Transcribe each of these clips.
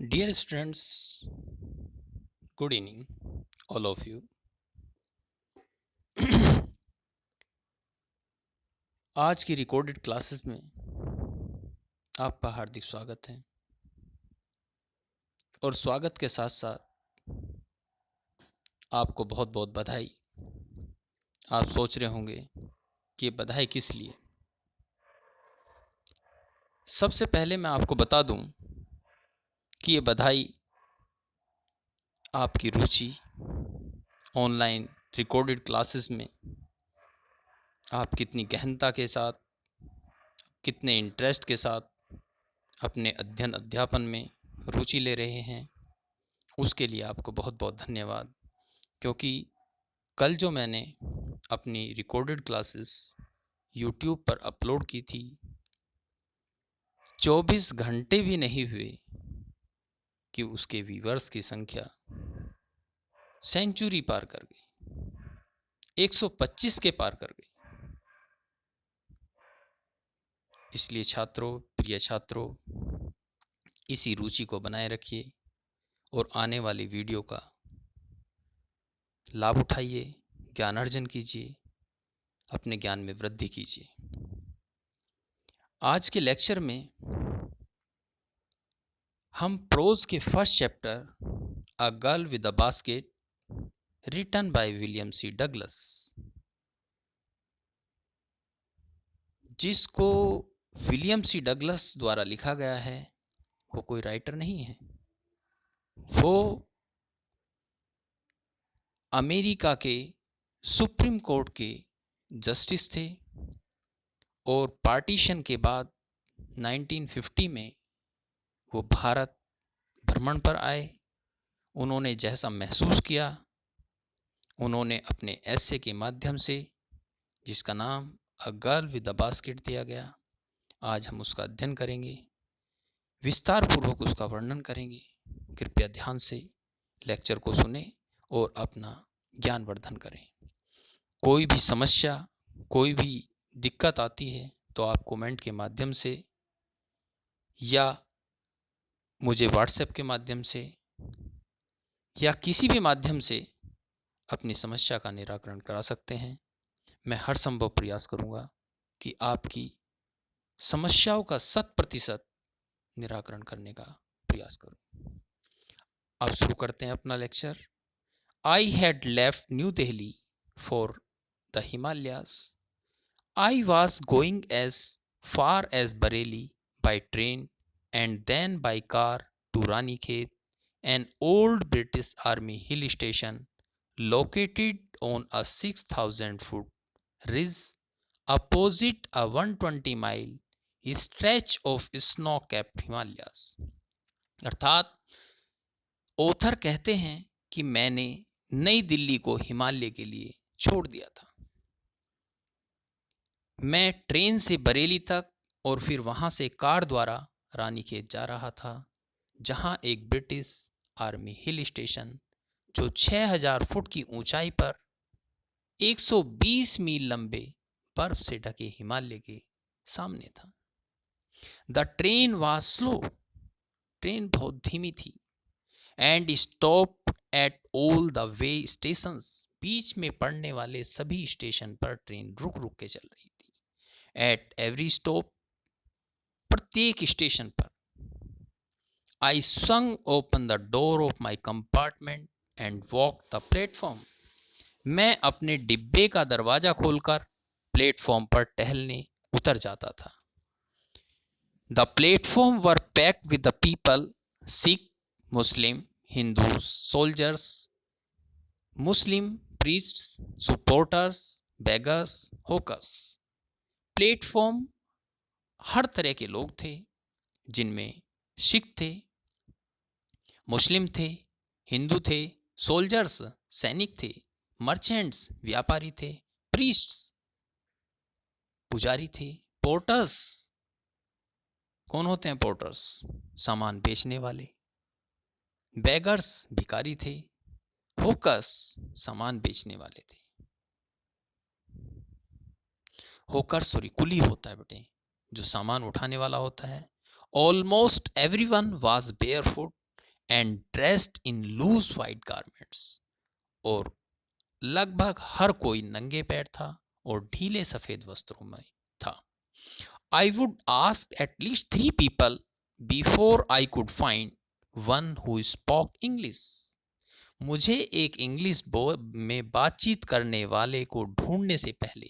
Dear students, good evening, all of you. आज की recorded classes में आपका हार्दिक स्वागत है और स्वागत के साथ साथ आपको बहुत बहुत बधाई। आप सोच रहे होंगे कि ये बधाई किस लिए। सबसे पहले मैं आपको बता दूं कि ये बधाई आपकी रुचि ऑनलाइन रिकॉर्डेड क्लासेस में आप कितनी गहनता के साथ, कितने इंटरेस्ट के साथ अपने अध्ययन अध्यापन में रुचि ले रहे हैं, उसके लिए आपको बहुत बहुत धन्यवाद। क्योंकि कल जो मैंने अपनी रिकॉर्डेड क्लासेस यूट्यूब पर अपलोड की थी, 24 घंटे भी नहीं हुए कि उसके व्यूअर्स की संख्या सेंचुरी पार कर गई, 125 के पार कर गई। इसलिए छात्रों, प्रिय छात्रों, इसी रुचि को बनाए रखिए और आने वाली वीडियो का लाभ उठाइए, ज्ञान अर्जन कीजिए, अपने ज्ञान में वृद्धि कीजिए। आज के लेक्चर में हम प्रोज के first chapter a girl with a basket written by William C Douglas, जिसको विलियम सी डगलस द्वारा लिखा गया है, वो कोई राइटर नहीं है, वो अमेरिका के सुप्रीम कोर्ट के जस्टिस थे और पार्टीशन के बाद 1950 में वो भारत भ्रमण पर आए। उन्होंने जैसा महसूस किया, उन्होंने अपने एसे के माध्यम से, जिसका नाम अ गर्ल विद अ बास्केट दिया गया, आज हम उसका अध्ययन करेंगे, विस्तार पूर्वक उसका वर्णन करेंगे। कृपया ध्यान से लेक्चर को सुने और अपना ज्ञान वर्धन करें। कोई भी समस्या, कोई भी दिक्कत आती है तो आप कमेंट के माध्यम से या मुझे व्हाट्सएप के माध्यम से या किसी भी माध्यम से अपनी समस्या का निराकरण करा सकते हैं। मैं हर संभव प्रयास करूंगा कि आपकी समस्याओं का 100% निराकरण करने का प्रयास करूं। अब शुरू करते हैं अपना lecture. I had left new Delhi for the Himalayas. I was going as far as Bareilly by train and then by car to Ranikhet, an old British Army hill station located on a 6,000-foot ridge opposite a 120-mile stretch of snow-capped Himalayas। अर्थात author कहते हैं कि मैंने नई दिल्ली को हिमालय के लिए छोड़ दिया था। मैं ट्रेन से बरेली तक और फिर वहां से कार द्वारा रानीखेत जा रहा था, जहां एक ब्रिटिश आर्मी हिल स्टेशन जो 6000 फुट की ऊंचाई पर 120 मील लंबे बर्फ से ढके हिमालय के सामने था। The train was slow, train बहुत धीमी थी, and stop at all the way stations, बीच में पड़ने वाले सभी स्टेशन पर ट्रेन रुक रुक के चल रही थी। एट एवरी स्टॉप, प्रत्येक स्टेशन पर, आई swung open the door of my compartment and walk the platform, मैं अपने डिब्बे का दरवाजा खोलकर प्लेटफॉर्म पर टहलने उतर जाता था। The platform were packed with the people, Sikh, Muslim, Hindus, soldiers, Muslim priests, supporters, beggars, hawkers. Platform हर तरह के लोग थे, जिनमें सिख थे, मुस्लिम थे, हिंदू थे, सोल्जर्स सैनिक थे, मर्चेंट्स व्यापारी थे, प्रीस्ट्स पुजारी थे, पोर्टर्स, कौन होते हैं पोर्टर्स? सामान बेचने वाले, बेगर्स भिखारी थे, होकर्स सामान बेचने वाले थे। होकर सॉरी कुली होता है बेटे, जो सामान उठाने वाला होता है। Almost everyone was barefoot, and dressed in loose white garments, और लगभग हर कोई नंगे पैर था और ढीले सफेद वस्त्रों में था। I would ask at least 3 people before I could find one who spoke English. मुझे एक इंग्लिश में बातचीत करने वाले को ढूंढने से पहले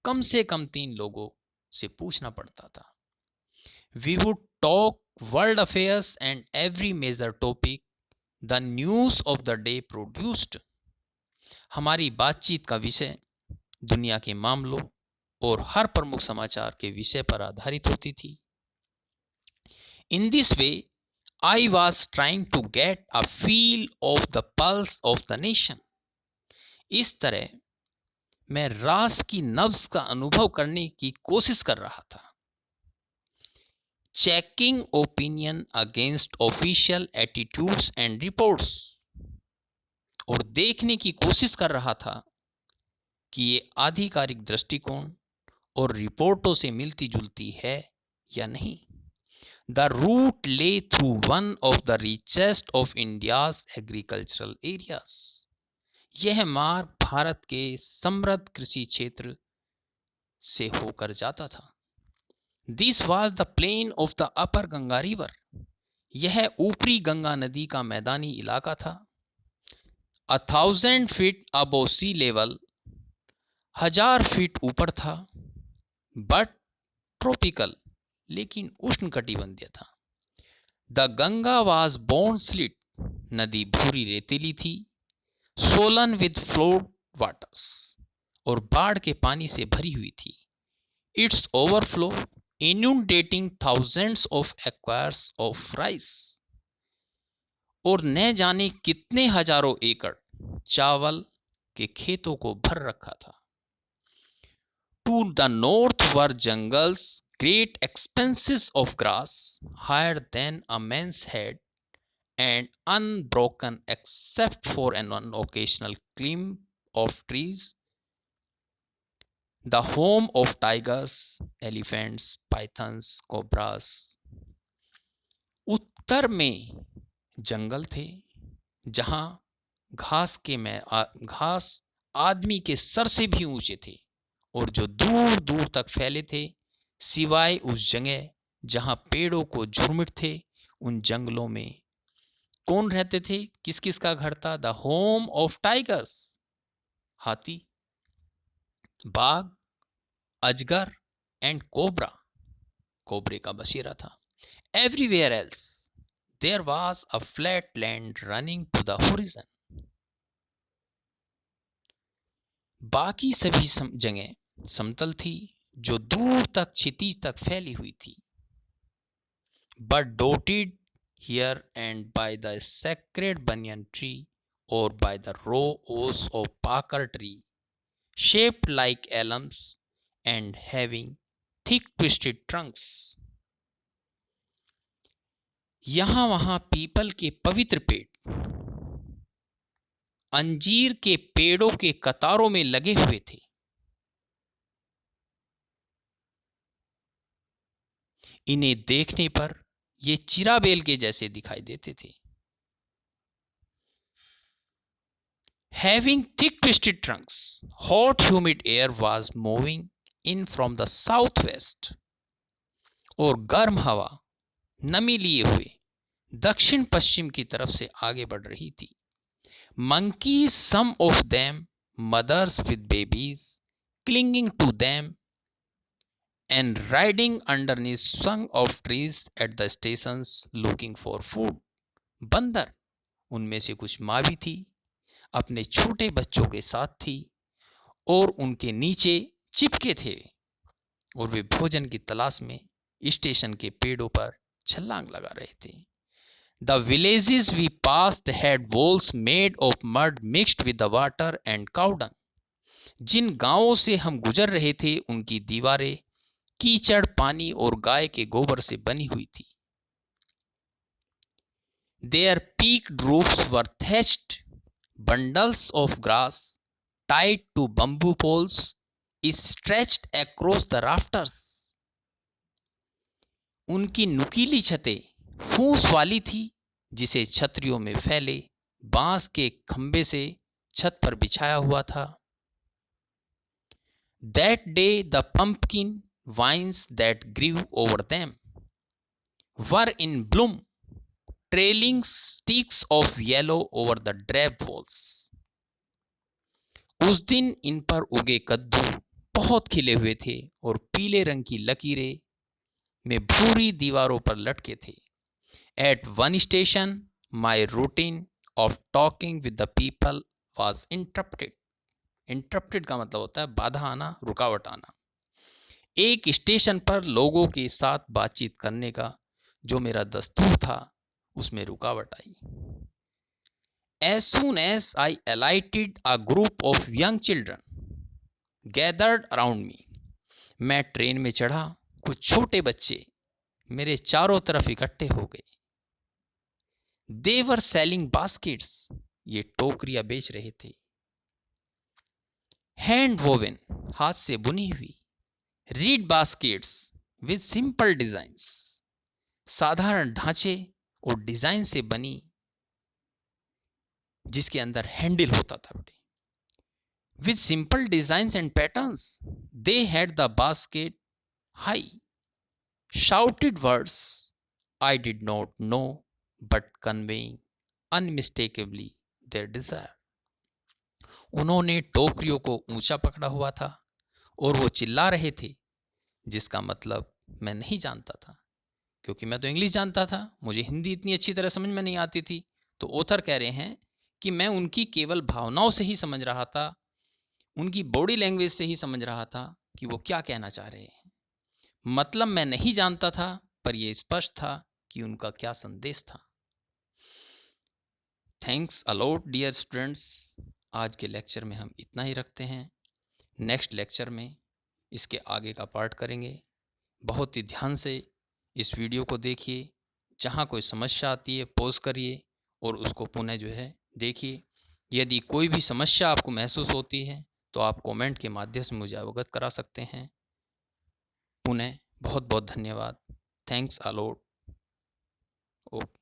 कम से कम 3 लोगों से पूछना पड़ता था। We would talk world affairs and every major topic the news of the day produced. हमारी बातचीत का विषय दुनिया के मामलों और हर प्रमुख समाचार के विषय पर आधारित होती थी। In this way, I was trying to get a feel of the pulse of the nation. इस तरह मैं राष्ट्र की नब्ज का अनुभव करने की कोशिश कर रहा था। Checking opinion against official attitudes and reports, और देखने की कोशिश कर रहा था कि ये आधिकारिक दृष्टिकोण और रिपोर्टों से मिलती जुलती है या नहीं। The route lay through one of the richest of India's agricultural areas. यह मार्ग भारत के समृद्ध कृषि क्षेत्र से होकर जाता था। This was the plain of the upper Ganga river. यह ऊपरी गंगा नदी का मैदानी इलाका था। 1,000 feet above sea level, 1000 feet ऊपर था। But tropical, लेकिन उष्णकटिबंधीय था। The Ganga was born slit, नदी भूरी रेतीली थी। सोलन विद फ्लोड वाटर्स, और बाढ़ के पानी से भरी हुई थी। It's overflow inundating thousands of acquires of rice, और न जाने कितने हजारों एकड़ चावल के खेतों को भर रखा था। To the north were jungles, great expanses of grass higher than a man's head and unbroken except for an occasional glimpse of trees, the home of tigers, elephants, pythons, cobras. उत्तर में जंगल थे जहां घास आदमी के सर से भी ऊंचे थे और जो दूर दूर तक फैले थे, सिवाय उस जगह जहां पेड़ों को झुरमुट थे। उन जंगलों में कौन रहते थे? किस किस का घर था? द होम ऑफ टाइगर्स, हाथी, बाघ, अजगर, एंड कोबरा, कोबरे का बसेरा था। Everywhere else there was a flat land running to the horizon. बाकी सभी जगह समतल थी जो दूर तक क्षितिज तक फैली हुई थी। But डोटेड here and by the sacred banyan tree or by the rows of pakar tree shaped like elms and having thick twisted trunks. यहां वहां पीपल के पवित्र पेड़ अंजीर के पेड़ों के कतारों में लगे हुए थे। इन्हें देखने पर ये चिराबेल के जैसे दिखाई देते थे। Having thick twisted trunks, hot humid air was moving in from the southwest. और गर्म हवा नमी लिए हुए दक्षिण पश्चिम की तरफ से आगे बढ़ रही थी। Monkeys, some of them mothers with babies, clinging to them and riding underneath swung of trees at the stations looking for food. बंदर, उनमें से कुछ माँ भी थी, अपने छोटे बच्चों के साथ थी और उनके नीचे चिपके थे और वे भोजन की तलाश में स्टेशन के पेड़ों पर छलांग लगा रहे थे। The villages we passed had walls made of mud mixed with the water and cow dung. जिन गांवों से हम गुजर रहे थे उनकी दीवारें कीचड़, पानी और गाय के गोबर से बनी हुई थी। Their peaked roofs were thatched. Bundles of grass tied to bamboo poles stretched across the rafters. उनकी नुकीली छतें फूस वाली थी जिसे छतरियों में फैले बांस के खंबे से छत पर बिछाया हुआ था। That day the pumpkin vines that grew over them were in bloom, trailing streaks of yellow over the drab walls. उस दिन इन पर उगे कद्दू बहुत खिले हुए थे और पीले रंग की लकीरें में भूरी दीवारों पर लटके थे। At one station, my routine of talking with the people was interrupted. Interrupted का मतलब होता है बाधा आना, रुकावट आना। एक स्टेशन पर लोगों के साथ बातचीत करने का जो मेरा दस्तूर था उसमें रुकावट आई। As soon as I alighted, a group of young children gathered around me. मैं ट्रेन में चढ़ा, कुछ छोटे बच्चे मेरे चारों तरफ इकट्ठे हो गए। They were selling baskets. ये टोकरियां बेच रहे थे। हैंड वोवन, हाथ से बुनी हुई। Read baskets with simple designs, साधारण ढांचे और डिजाइन से बनी जिसके अंदर हैंडल होता था। With simple designs and patterns they had the basket high, shouted words I did not know but conveying unmistakably their desire. उन्होंने टोकरियों को ऊंचा पकड़ा हुआ था और वो चिल्ला रहे थे जिसका मतलब मैं नहीं जानता था, क्योंकि मैं तो इंग्लिश जानता था, मुझे हिंदी इतनी अच्छी तरह समझ में नहीं आती थी। तो ऑथर कह रहे हैं कि मैं उनकी केवल भावनाओं से ही समझ रहा था, उनकी बॉडी लैंग्वेज से ही समझ रहा था कि वो क्या कहना चाह रहे हैं। मतलब मैं नहीं जानता था, पर यह स्पष्ट था कि उनका क्या संदेश था। Thanks a lot dear students. आज के लेक्चर में हम इतना ही रखते हैं। नेक्स्ट लेक्चर में इसके आगे का पार्ट करेंगे। बहुत ही ध्यान से इस वीडियो को देखिए। जहाँ कोई समस्या आती है पॉज करिए और उसको पुनः जो है देखिए। यदि कोई भी समस्या आपको महसूस होती है तो आप कमेंट के माध्यम से मुझे अवगत करा सकते हैं। पुनः बहुत बहुत धन्यवाद। Thanks a lot. ओके।